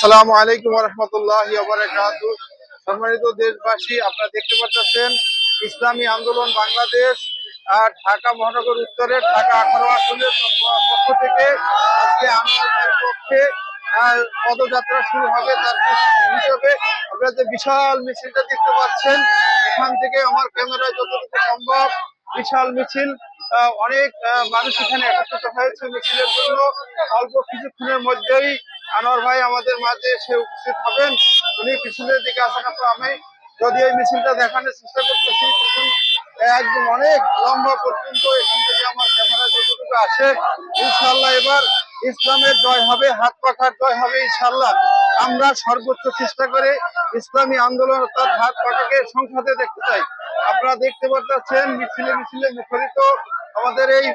আসসালামু আলাইকুম ওয়া রাহমাতুল্লাহি ওয়া বারাকাতুহু। সম্মানিত দেশবাসী, আপনারা দেখতে পাচ্ছেন ইসলামী আন্দোলন বাংলাদেশ ঢাকা মহানগর উত্তরের ঢাকা 18 আসনের পক্ষ থেকে আজকে আনোয়ারের পক্ষে পদযাত্রা শুরু হবে। তার প্রস্তুতি হিসেবে আপনারা যে বিশাল মিছিলটা দেখতে পাচ্ছেন, এখান থেকে আমার ক্যামেরায় যতটুকু সম্ভব বিশাল মিছিল, অনেক মানুষ এখানে একত্রিত হয়েছে মিছিলের জন্য। অল্প কিছুক্ষণের মধ্যেই আনোয়ার ভাই আমাদের মাঝে এসে উপস্থিত হবেন। উনি পিছনের দিকে আসেন, তো আমি যদি এই মিছিলটা দেখানোর চেষ্টা করতেছি একদম অনেক লম্বা পর্যন্ত, এখান থেকে আমার ক্যামেরা যতটুকু আসে, ইনশাল্লাহ এবার ইসলামের জয় হবে, হাত পাখার জয় হবে ইনশাল্লাহ। আমরা সর্বোচ্চ চেষ্টা করে ইসলামী আন্দোলন অর্থাৎ হাত পাখাকে সংসদে দেখতে চাই। আপনারা দেখতে পাচ্ছেন মিছিলে মিছিলে মুখরিত আমাদের এই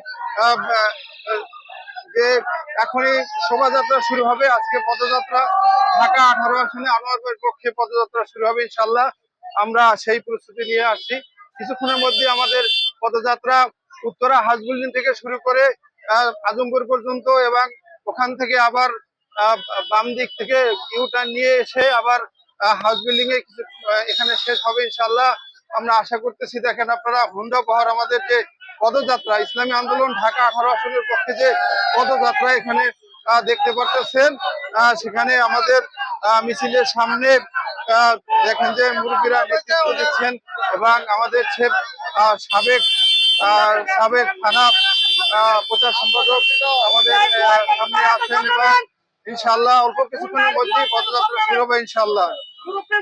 যে এখনই শোভাযাত্রা শুরু হবে। আজকে পদযাত্রা ঢাকা 18 আসনে আনোয়ার ভাইয়ের পক্ষে পদযাত্রা শুরু হবে ইনশাল্লাহ। আমরা সেই প্রস্তুতি নিয়ে আসছি। কিছুক্ষণের মধ্যে আমাদের পদযাত্রা উত্তরা হাজ বিল্ডিং থেকে শুরু করে আজমপুর পর্যন্ত, এবং ওখান থেকে আবার বাম দিক থেকে ইউটার্ন নিয়ে এসে আবার হাউস বিল্ডিং এ এখানে শেষ হবে ইনশাল্লাহ। আমরা আশা করতেছি, দেখেন আপনারা হুন্ডা পাহাড় আমাদের যে পদযাত্রা ইসলামী আন্দোলন ঢাকা 18 আসনের পক্ষে যে পদযাত্রা এখানে দেখতে পাচ্ছেন, সেখানে আমাদের মিছিলের সামনে দেখেন যে মুরব্বীরা নেতৃত্ব দিচ্ছেন, এবং আমাদের সাবেক সাবেক থানা প্রচার সম্পাদক আমাদের সামনে আছেন, এবং ইনশাল্লাহ অল্প কিছুক্ষণের মধ্যেই পদযাত্রা শুরু হবে ইনশাল্লাহ।